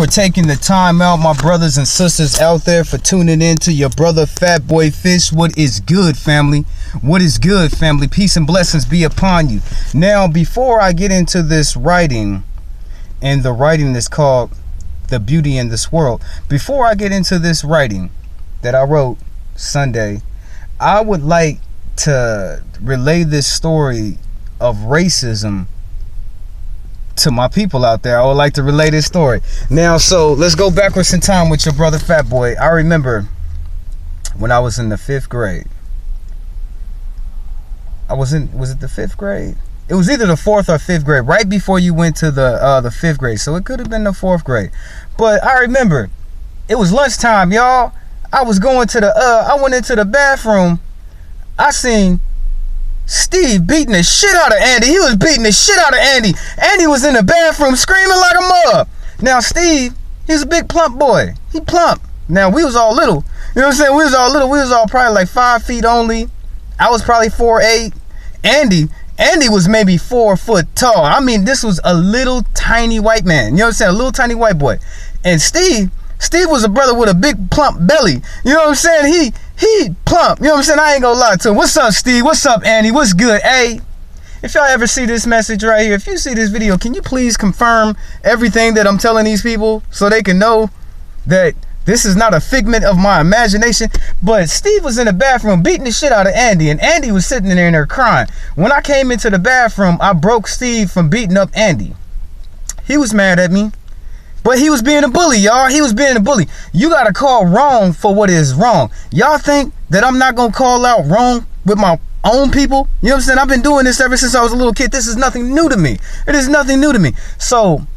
for taking the time out, my brothers and sisters out there, for tuning in to your brother Fat Boy Fish. What is good, family? What is good, family? Peace and blessings be upon you. Now, before I get into this writing, and the writing is called The Beauty in This World, before I get into this writing that I wrote Sunday, I would like to relay this story of racism to my people out there. I would like to relay this story. Now, so let's go backwards in time with your brother Fat Boy. I remember when I was in the 5th grade. Was it the 5th grade? It was either the 4th or 5th grade, right before you went to the 5th grade. So it could have been the 4th grade. But I remember it was lunchtime, y'all. I was going to I went into the bathroom. I seen Steve beating the shit out of Andy. He was beating the shit out of Andy. Andy was in the bathroom screaming like a mug. Now Steve, he's a big plump boy. He plump. Now we was all little. You know what I'm saying? We was all little. We was all probably like 5 feet only. I was probably 4'8". Andy was maybe 4 foot tall. I mean, this was a little tiny white man. You know what I'm saying? A little tiny white boy. And Steve was a brother with a big plump belly. You know what I'm saying? He plump. You know what I'm saying? I ain't gonna lie to him. What's up, Steve? What's up, Andy? What's good? Hey, if y'all ever see this message right here, if you see this video, can you please confirm everything that I'm telling these people so they can know that this is not a figment of my imagination? But Steve was in the bathroom beating the shit out of Andy, and Andy was sitting in there crying. When I came into the bathroom, I broke Steve from beating up Andy. He was mad at me. But he was being a bully, y'all. He was being a bully. You got to call wrong for what is wrong. Y'all think that I'm not going to call out wrong with my own people? You know what I'm saying? I've been doing this ever since I was a little kid. This is nothing new to me. It is nothing new to me. So,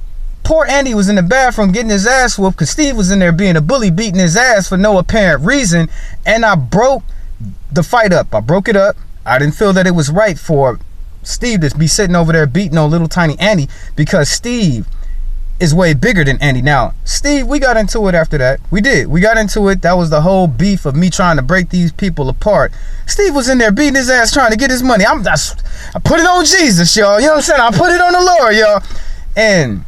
poor Andy was in the bathroom getting his ass whooped because Steve was in there being a bully, beating his ass for no apparent reason. And I broke the fight up. I broke it up. I didn't feel that it was right for Steve to be sitting over there beating on little tiny Andy because Steve is way bigger than Andy. Now, Steve, we got into it after that. We did. We got into it. That was the whole beef of me trying to break these people apart. Steve was in there beating his ass trying to get his money. I put it on Jesus, y'all. You know what I'm saying? I put it on the Lord, y'all. And,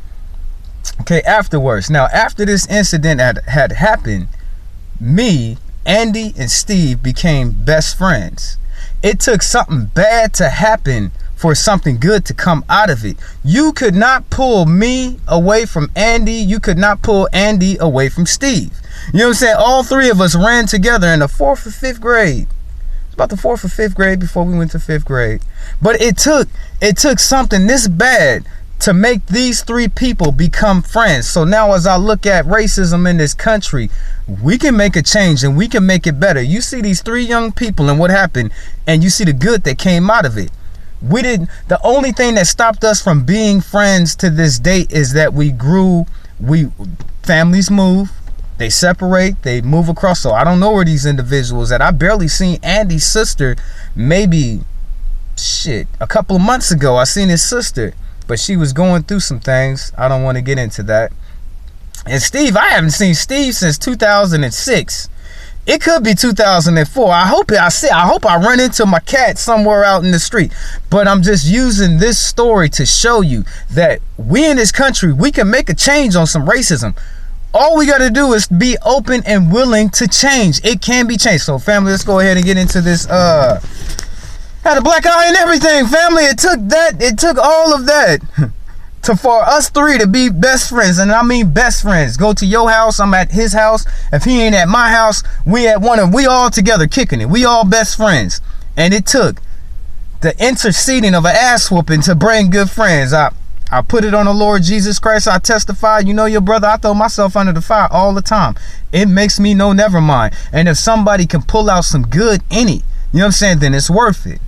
okay, afterwards. Now, after this incident had happened, me, Andy, and Steve became best friends. It took something bad to happen for something good to come out of it. You could not pull me away from Andy. You could not pull Andy away from Steve. You know what I'm saying? All three of us ran together in the 4th or 5th grade. It's about the 4th or 5th grade before we went to 5th grade. But it took something this bad to make these three people become friends. So now as I look at racism in this country, we can make a change and we can make it better. You see these 3 young people and what happened, and you see the good that came out of it. The only thing that stopped us from being friends to this date is that we grew. Families move, they separate, they move across. So I don't know where these individuals at. I barely seen Andy's sister maybe a couple of months ago. I seen his sister, but she was going through some things. I don't want to get into that. And Steve, I haven't seen Steve since 2006. It could be 2004. I hope I run into my cat somewhere out in the street. But I'm just using this story to show you that we in this country, we can make a change on some racism. All we got to do is be open and willing to change. It can be changed. So family, let's go ahead and get into this. Had a black eye and everything, family. It took all of that for us 3 to be best friends. And I mean best friends. Go to your house, I'm at his house. If he ain't at my house, we all together kicking it. We all best friends. And it took the interceding of an ass whooping to bring good friends. I put it on the Lord Jesus Christ. I testify. You know your brother, I throw myself under the fire all the time. It makes me know never mind. And if somebody can pull out some good in it, you know what I'm saying, then it's worth it.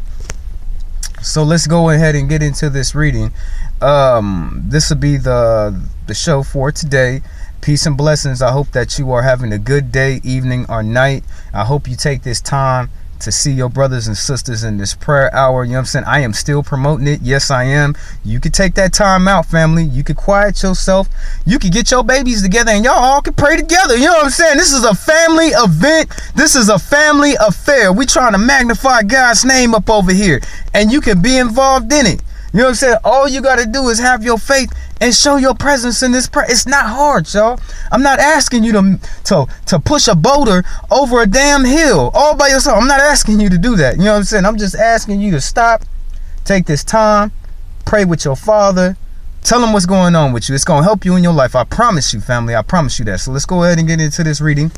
So let's go ahead and get into this reading. This will be the show for today. Peace and blessings. I hope that you are having a good day, evening, or night. I hope you take this time to see your brothers and sisters in this prayer hour. You know what I'm saying? I am still promoting it. Yes, I am. You could take that time out, family. You could quiet yourself. You could get your babies together and y'all all could pray together. You know what I'm saying? This is a family event. This is a family affair. We trying to magnify God's name up over here, and you can be involved in it. You know what I'm saying? All you got to do is have your faith and show your presence in this It's not hard, y'all. I'm not asking you to push a boulder over a damn hill all by yourself. I'm not asking you to do that. You know what I'm saying? I'm just asking you to stop, take this time, pray with your father, tell him what's going on with you. It's going to help you in your life. I promise you, family. I promise you that. So let's go ahead and get into this reading.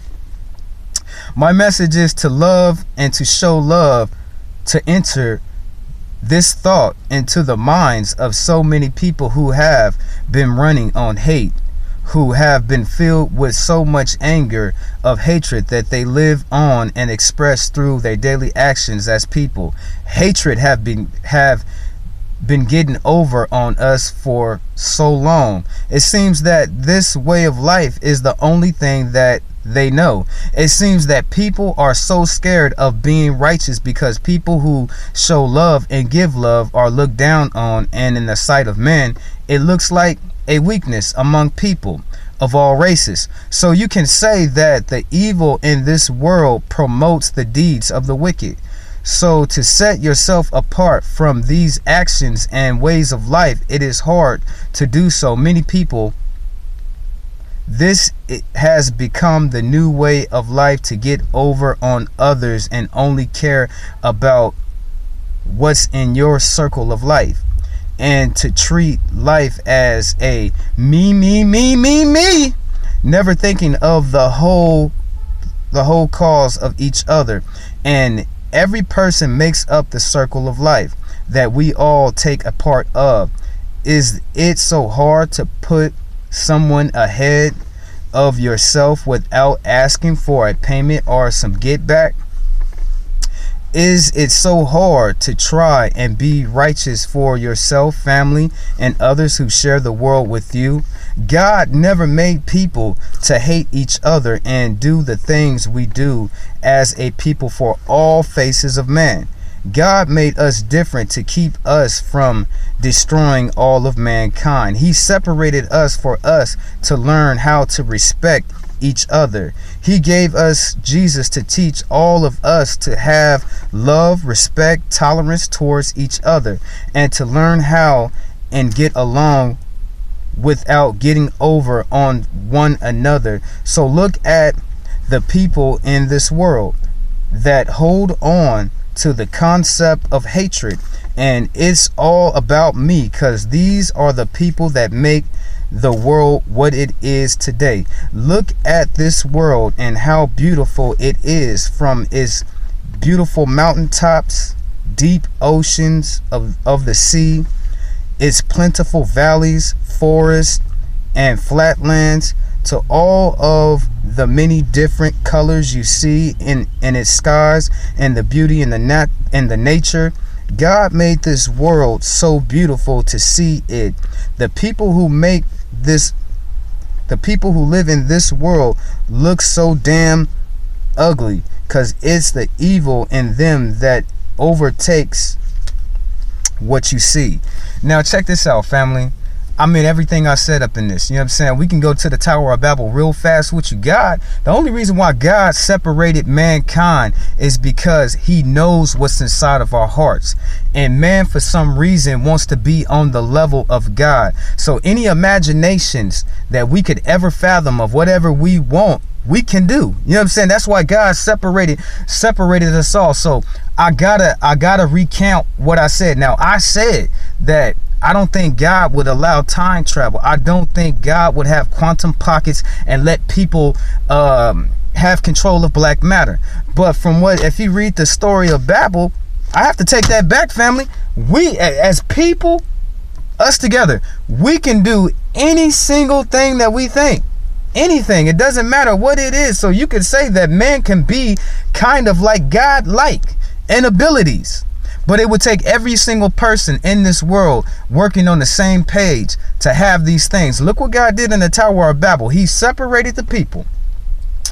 My message is to love and to show love, to enter this thought into the minds of so many people who have been running on hate, who have been filled with so much anger of hatred that they live on and express through their daily actions as people. Hatred have been getting over on us for so long. It seems that this way of life is the only thing that they know. It seems that people are so scared of being righteous because people who show love and give love are looked down on, and in the sight of men, it looks like a weakness among people of all races. So you can say that the evil in this world promotes the deeds of the wicked. So to set yourself apart from these actions and ways of life, it is hard to do so. Many people, it has become the new way of life to get over on others and only care about what's in your circle of life, and to treat life as a me, never thinking of the whole cause of each other. And every person makes up the circle of life that we all take a part of. Is it so hard to put someone ahead of yourself without asking for a payment or some get back? Is it so hard to try and be righteous for yourself, family, and others who share the world with you? God never made people to hate each other and do the things we do as a people for all faces of man. God made us different to keep us from destroying all of mankind. He separated us for us to learn how to respect each other. He gave us Jesus to teach all of us to have love, respect, tolerance towards each other, and to learn how and get along without getting over on one another. So look at the people in this world that hold on to the concept of hatred, and it's all about me, because these are the people that make the world what it is today. Look at this world and how beautiful it is, from its beautiful mountaintops, deep oceans of the sea, its plentiful valleys, forests, and flatlands, to all of the many different colors you see in its skies, and the beauty in the nature. God made this world so beautiful to see it. The people who live in this world look so damn ugly because it's the evil in them that overtakes what you see. Now check this out, family. I mean, everything I said up in this, you know what I'm saying? We can go to the Tower of Babel real fast. What you got? The only reason why God separated mankind is because he knows what's inside of our hearts. And man, for some reason, wants to be on the level of God. So any imaginations that we could ever fathom of whatever we want, we can do. You know what I'm saying? That's why God separated us all. So I gotta recount what I said. Now, I said that I don't think God would allow time travel. I don't think God would have quantum pockets and let people have control of black matter. But if you read the story of Babel, I have to take that back, family. We as people, us together, we can do any single thing that we think. Anything. It doesn't matter what it is. So you could say that man can be kind of like God-like in abilities. But it would take every single person in this world working on the same page to have these things. Look what God did in the Tower of Babel. He separated the people.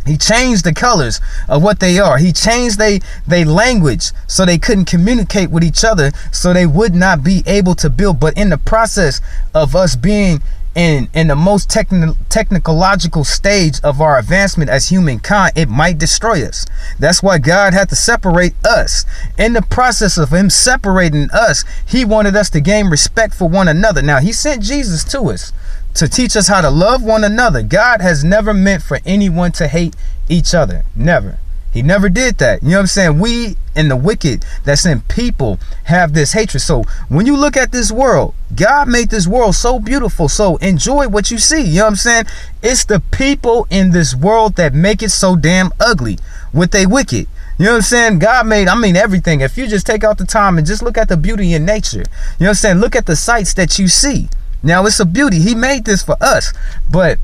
He changed the colors of what they are. He changed their language so they couldn't communicate with each other, so they would not be able to build. But in the process of us being in the most technological stage of our advancement as humankind, it might destroy us. That's why God had to separate us. In the process of him separating us, he wanted us to gain respect for one another. Now, he sent Jesus to us to teach us how to love one another. God has never meant for anyone to hate each other. Never. He never did that. You know what I'm saying? We and the wicked that's in people have this hatred. So when you look at this world, God made this world so beautiful. So enjoy what you see. You know what I'm saying? It's the people in this world that make it so damn ugly with they wicked. You know what I'm saying? God made, everything. If you just take out the time and just look at the beauty in nature, you know what I'm saying? Look at the sights that you see. Now, it's a beauty. He made this for us. But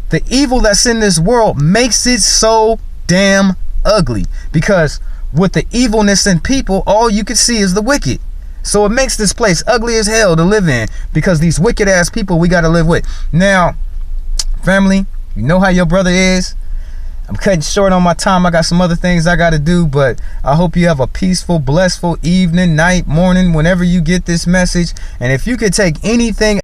the evil that's in this world makes it so damn ugly, because with the evilness in people, all you can see is the wicked. So it makes this place ugly as hell to live in, because these wicked ass people we got to live with. Now, family, you know how your brother is. I'm cutting short on my time. I got some other things I got to do, but I hope you have a peaceful, blissful evening, night, morning, whenever you get this message. And if you could take anything